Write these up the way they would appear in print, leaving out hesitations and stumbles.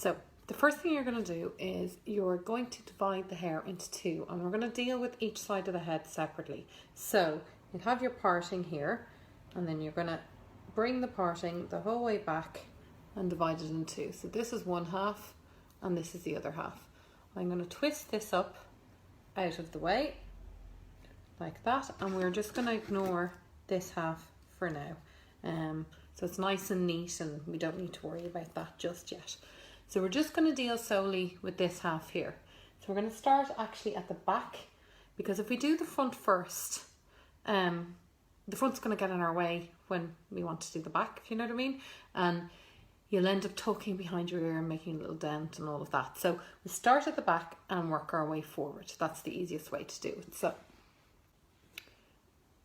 So the first thing you're going to do is you're going to divide the hair into two, and we're going to deal with each side of the head separately. So you'll have your parting here, and then you're going to bring the parting the whole way back and divide it in two. So this is one half and this is the other half. I'm going to twist this up out of the way like that, and we're just going to ignore this half for now. So it's nice and neat and we don't need to worry about that just yet. So we're just going to deal solely with this half here. So we're going to start actually at the back, because if we do the front first, the front's going to get in our way when we want to do the back, if you know what I mean. And you'll end up tucking behind your ear and making a little dent and all of that. So we start at the back and work our way forward. That's the easiest way to do it. So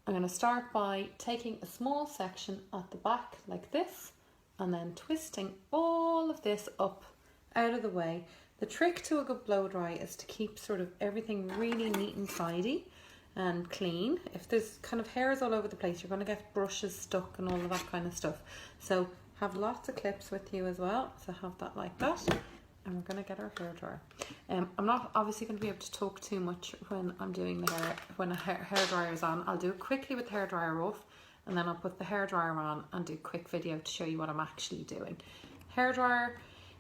I'm going to start by taking a small section at the back like this, and then twisting all of this up out of the way. The trick to a good blow dry is to keep sort of everything really neat and tidy and clean. If there's kind of hairs all over the place, you're going to get brushes stuck and all of that kind of stuff. So have lots of clips with you as well. So have that like that. And we're going to get our hairdryer. I'm not obviously going to be able to talk too much when I'm doing the hair, when a hairdryer is on. I'll do it quickly with the hairdryer off, and then I'll put the hairdryer on and do a quick video to show you what I'm actually doing. Hairdryer.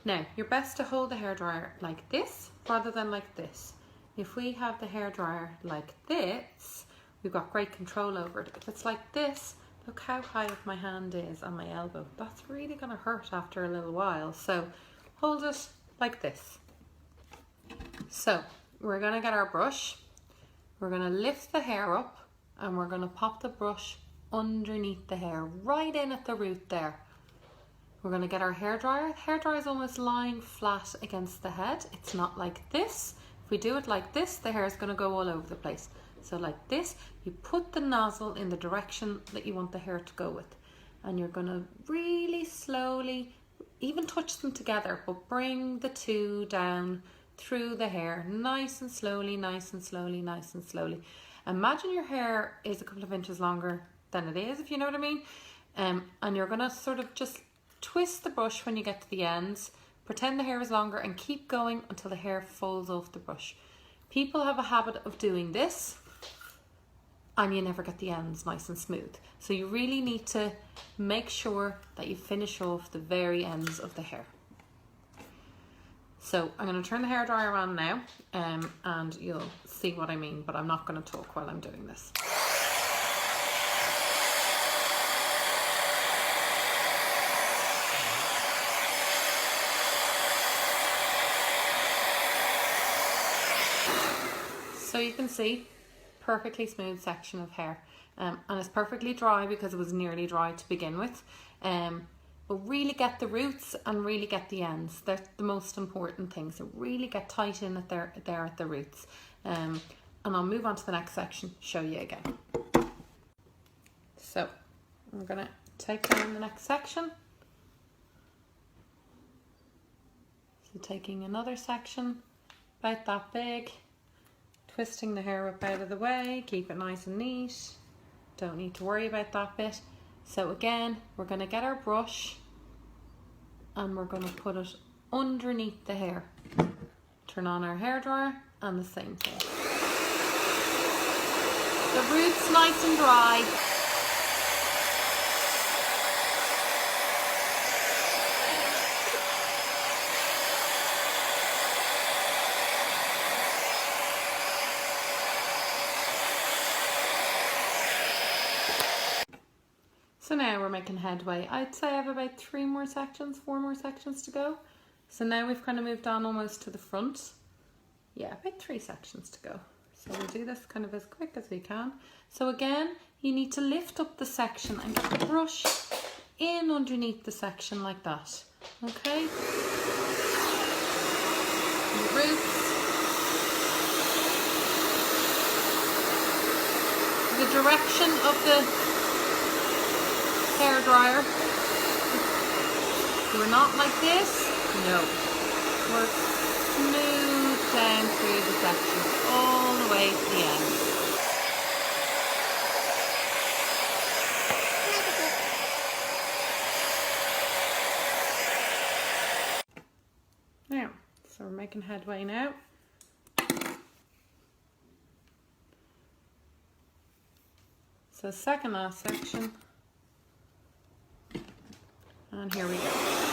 Now, you're best to hold the hairdryer like this rather than like this. If we have the hairdryer like this, we've got great control over it. If it's like this, look how high up my hand is on my elbow. That's really going to hurt after a little while. So hold it like this. So we're going to get our brush. We're going to lift the hair up and we're going to pop the brush underneath the hair, right in at the root there. We're going to get our hairdryer. The hairdryer is almost lying flat against the head. It's not like this. If we do it like this, the hair is going to go all over the place. So like this, you put the nozzle in the direction that you want the hair to go with. And you're going to really slowly, even touch them together, but bring the two down through the hair, nice and slowly, nice and slowly, nice and slowly. Imagine your hair is a couple of inches longer than it is, if you know what I mean. And you're going to sort of just twist the brush when you get to the ends, pretend the hair is longer, and keep going until the hair falls off the brush. People have a habit of doing this and you never get the ends nice and smooth. So you really need to make sure that you finish off the very ends of the hair. So I'm going to turn the hairdryer on now, and you'll see what I mean, but I'm not going to talk while I'm doing this. So you can see, perfectly smooth section of hair, and it's perfectly dry because it was nearly dry to begin with. But really get the roots and really get the ends. They're the most important thing. So really get tight in at there at the roots. And I'll move on to the next section, show you again. So I'm gonna take down the next section. So taking another section about that big, twisting the hair up out of the way, keep it nice and neat. Don't need to worry about that bit. So again, we're going to get our brush and we're going to put it underneath the hair. Turn on our hairdryer and the same thing. The root's nice and dry. So now we're making headway. I'd say I have about 4 more sections to go. So now we've kind of moved on almost to the front. Yeah, about 3 sections to go. So we'll do this kind of as quick as we can. So again, you need to lift up the section and get the brush in underneath the section like that. Okay? The roots. The direction of the hairdryer. We're not like this. No. We're smooth down through the section all the way to the end. So we're making headway now. So second last section. And here we go.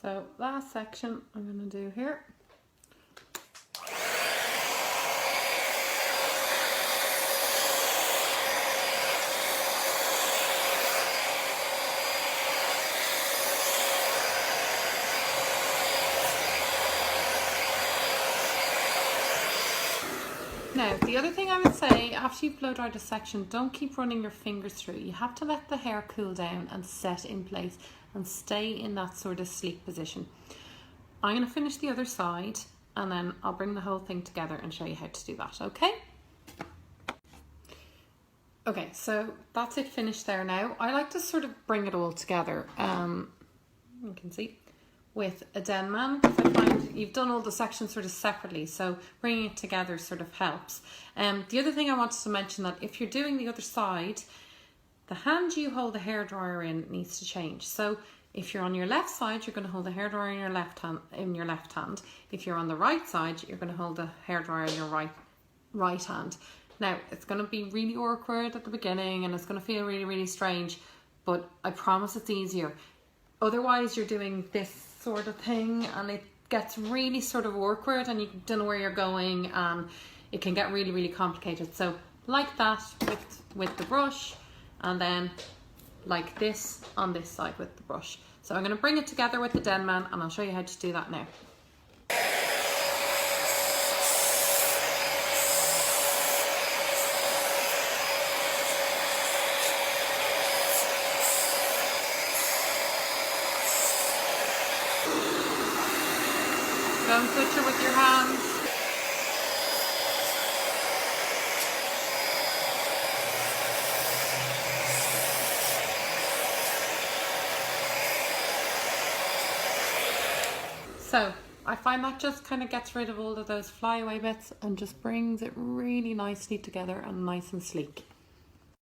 So last section I'm going to do here. Now, the other thing I would say, after you've blow dried a section, don't keep running your fingers through. You have to let the hair cool down and set in place and stay in that sort of sleek position. I'm going to finish the other side and then I'll bring the whole thing together and show you how to do that, okay? Okay, so that's it finished there now. I like to sort of bring it all together, you can see, with a Denman, because I find you've done all the sections sort of separately, so bringing it together sort of helps. The other thing I wanted to mention, that if you're doing the other side, the hand you hold the hairdryer in needs to change. So if you're on your left side, you're going to hold the hairdryer in your left hand. If you're on the right side, you're going to hold the hairdryer in your right hand. Now, it's going to be really awkward at the beginning and it's going to feel really, really strange, but I promise it's easier. Otherwise, you're doing this sort of thing and it gets really sort of awkward and you don't know where you're going and it can get really, really complicated. So like that with the brush, and then like this on this side with the brush. So I'm going to bring it together with the Denman and I'll show you how to do that now. Don't touch it with your hands. So I find that just kind of gets rid of all of those flyaway bits and just brings it really nicely together and nice and sleek.